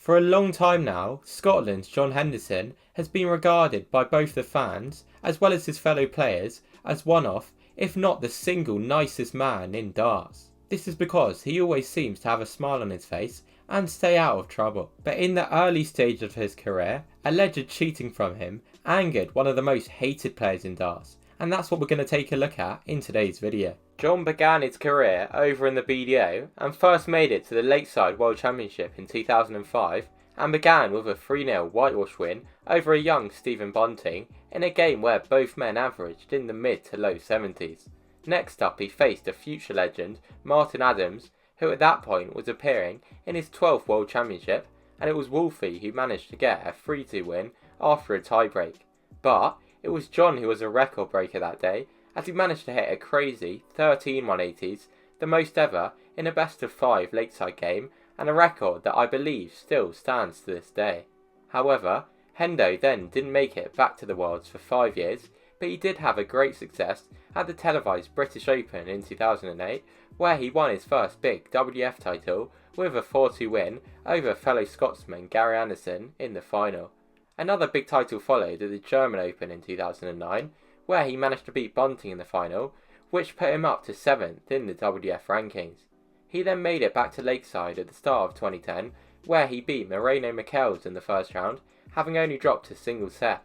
For a long time now, Scotland's John Henderson has been regarded by both the fans as well as his fellow players as one of, if not the single nicest man in darts. This is because he always seems to have a smile on his face and stay out of trouble. But in the early stage of his career, alleged cheating from him angered one of the most hated players in darts, and that's what we're going to take a look at in today's video. John began his career over in the BDO and first made it to the Lakeside World Championship in 2005 and began with a 3-0 whitewash win over a young Stephen Bunting in a game where both men averaged in the mid to low 70s. Next up he faced a future legend, Martin Adams, who at that point was appearing in his 12th World Championship, and it was Wolfie who managed to get a 3-2 win after a tiebreak. But it was John who was a record breaker that day, as he managed to hit a crazy 13 180s, the most ever in a best of 5 Lakeside game, and a record that I believe still stands to this day. However, Hendo then didn't make it back to the Worlds for 5 years, but he did have a great success at the televised British Open in 2008, where he won his first big WF title with a 4-2 win over fellow Scotsman Gary Anderson in the final. Another big title followed at the German Open in 2009, where he managed to beat Bunting in the final, which put him up to 7th in the WF rankings. He then made it back to Lakeside at the start of 2010, where he beat Moreno Michels in the first round, having only dropped a single set.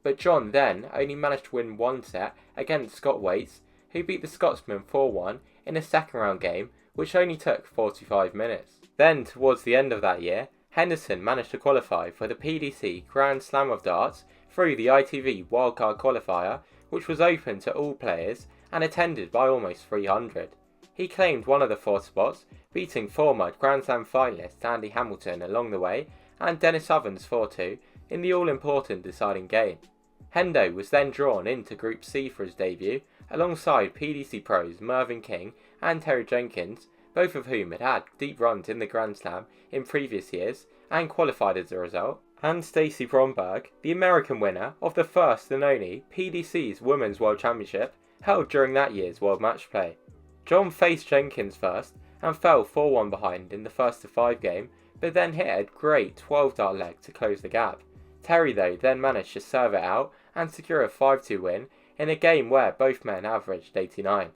But John then only managed to win one set against Scott Waits, who beat the Scotsman 4-1 in a second round game, which only took 45 minutes. Then, towards the end of that year, Henderson managed to qualify for the PDC Grand Slam of Darts through the ITV Wildcard Qualifier, which was open to all players and attended by almost 300. He claimed one of the 4 spots, beating former Grand Slam finalist Andy Hamilton along the way and Dennis Ovens 4-2 in the all-important deciding game. Hendo was then drawn into Group C for his debut, alongside PDC pros Mervyn King and Terry Jenkins, both of whom had had deep runs in the Grand Slam in previous years and qualified as a result, and Stacey Bromberg, the American winner of the first and only PDC's Women's World Championship held during that year's World Match Play. John faced Jenkins first and fell 4-1 behind in the first of 5 game, but then hit a great 12-dart leg to close the gap. Terry though then managed to serve it out and secure a 5-2 win in a game where both men averaged 89.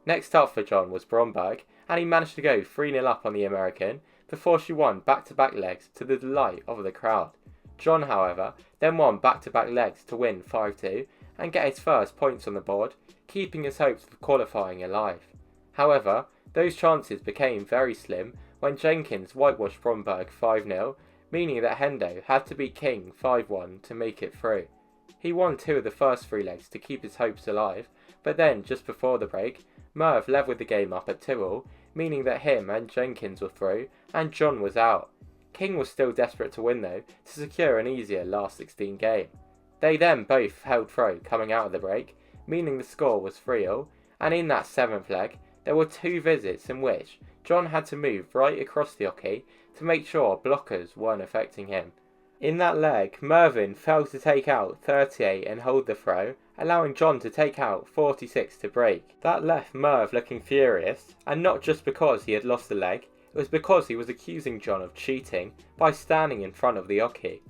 Next up for John was Bromberg, and he managed to go 3-0 up on the American before she won back-to-back legs to the delight of the crowd. John, however, then won back-to-back legs to win 5-2 and get his first points on the board, keeping his hopes of qualifying alive. However, those chances became very slim when Jenkins whitewashed Bromberg 5-0, meaning that Hendo had to beat King 5-1 to make it through. He won 2 of the first 3 legs to keep his hopes alive, but then, just before the break, Merv levelled the game up at 2-all, meaning that him and Jenkins were through and John was out. King was still desperate to win though, to secure an easier last 16 game. They then both held through coming out of the break, meaning the score was 3-all, and in that 7th leg, there were 2 visits in which John had to move right across the oche to make sure blockers weren't affecting him. In that leg, Mervyn failed to take out 38 and hold the throw, allowing John to take out 46 to break. That left Merv looking furious, and not just because he had lost the leg, it was because he was accusing John of cheating by standing in front of the oche.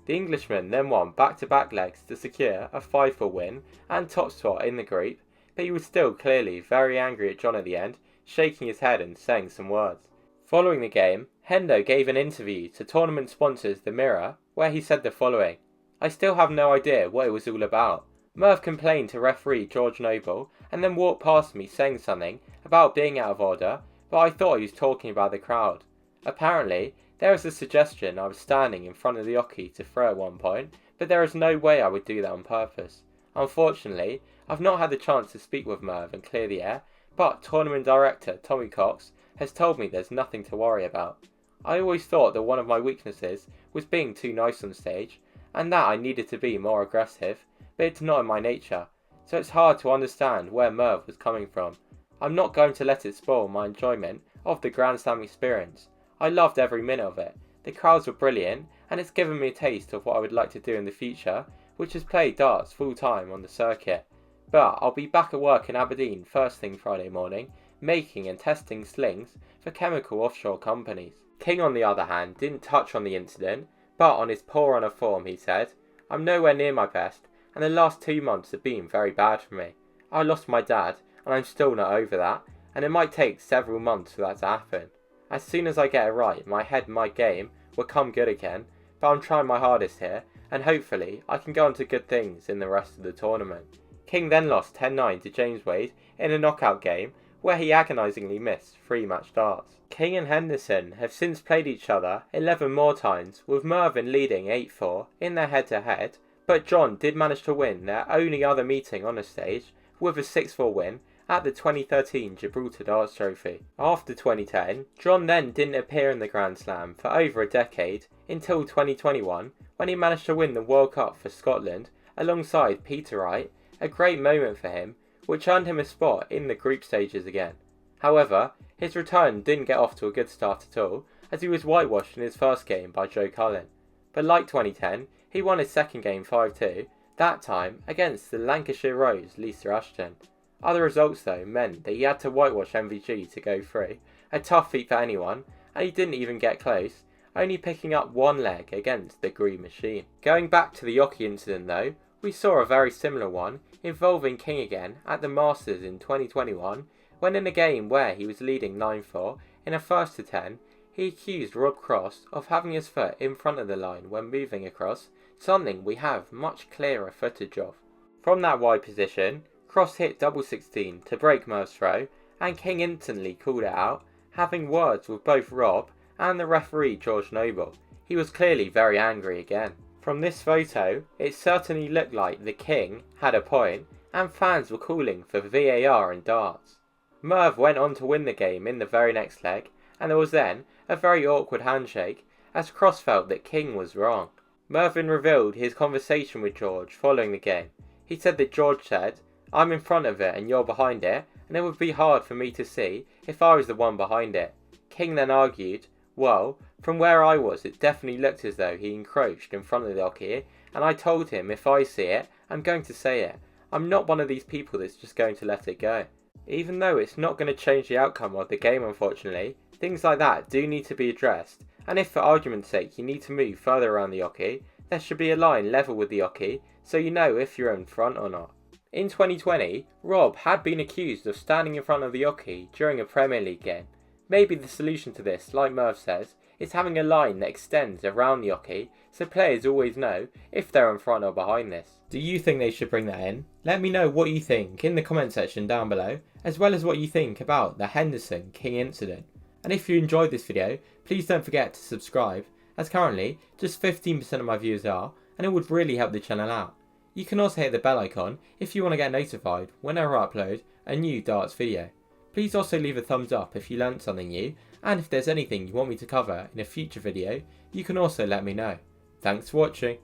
The Englishman then won back-to-back legs to secure a 5-4 win and top spot in the group, but he was still clearly very angry at John at the end, shaking his head and saying some words. Following the game, Hendo gave an interview to tournament sponsors The Mirror, where he said the following: "I still have no idea what it was all about. Merv complained to referee George Noble and then walked past me saying something about being out of order, but I thought he was talking about the crowd. Apparently, there was a suggestion I was standing in front of the oche to throw at one point, but there is no way I would do that on purpose. Unfortunately, I've not had the chance to speak with Merv and clear the air, but tournament director Tommy Cox has told me there's nothing to worry about. I always thought that one of my weaknesses was being too nice on stage, and that I needed to be more aggressive, but it's not in my nature, so it's hard to understand where Merv was coming from. I'm not going to let it spoil my enjoyment of the Grand Slam experience. I loved every minute of it. The crowds were brilliant, and it's given me a taste of what I would like to do in the future, which is play darts full time on the circuit. But I'll be back at work in Aberdeen first thing Friday morning, making and testing slings for chemical offshore companies." King on the other hand didn't touch on the incident, but on his poor run of form he said, "I'm nowhere near my best, and the last 2 months have been very bad for me. I lost my dad, and I'm still not over that, and it might take several months for that to happen. As soon as I get it right, my head and my game will come good again, but I'm trying my hardest here, and hopefully I can go on to good things in the rest of the tournament." King then lost 10-9 to James Wade in a knockout game where he agonisingly missed 3 match darts. King and Henderson have since played each other 11 more times, with Mervyn leading 8-4 in their head-to-head, but John did manage to win their only other meeting on a stage with a 6-4 win at the 2013 Gibraltar Darts Trophy. After 2010, John then didn't appear in the Grand Slam for over a decade until 2021 when he managed to win the World Cup for Scotland alongside Peter Wright, a great moment for him which earned him a spot in the group stages again. However, his return didn't get off to a good start at all as he was whitewashed in his first game by Joe Cullen. But like 2010, he won his second game 5-2, that time against the Lancashire Rose Lisa Ashton. Other results though meant that he had to whitewash MVG to go through, a tough feat for anyone, and he didn't even get close, only picking up one leg against the Green Machine. Going back to the Yockey incident though, we saw a very similar one involving King again at the Masters in 2021, when in a game where he was leading 9-4 in a first to 10, he accused Rob Cross of having his foot in front of the line when moving across, something we have much clearer footage of. From that wide position, Cross hit double 16 to break Merv's throw, and King instantly called it out, having words with both Rob and the referee George Noble. He was clearly very angry again. From this photo, it certainly looked like the King had a point, and fans were calling for VAR in darts. Merv went on to win the game in the very next leg, and there was then a very awkward handshake as Cross felt that King was wrong. Mervyn revealed his conversation with George following the game. He said that George said, "I'm in front of it and you're behind it, and it would be hard for me to see if I was the one behind it." King then argued, "Well, from where I was it definitely looked as though he encroached in front of the Yockey, and I told him if I see it, I'm going to say it. I'm not one of these people that's just going to let it go." Even though it's not going to change the outcome of the game unfortunately, things like that do need to be addressed, and if for argument's sake you need to move further around the Yockey, there should be a line level with the Yockey so you know if you're in front or not. In 2020, Rob had been accused of standing in front of the Yockey during a Premier League game. Maybe the solution to this, like Merv says, is having a line that extends around the Yockey so players always know if they're in front or behind this. Do you think they should bring that in? Let me know what you think in the comment section down below, as well as what you think about the Henderson King incident. And if you enjoyed this video, please don't forget to subscribe, as currently just 15% of my viewers are, and it would really help the channel out. You can also hit the bell icon if you want to get notified whenever I upload a new darts video. Please also leave a thumbs up if you learnt something new, and if there's anything you want me to cover in a future video, you can also let me know. Thanks for watching.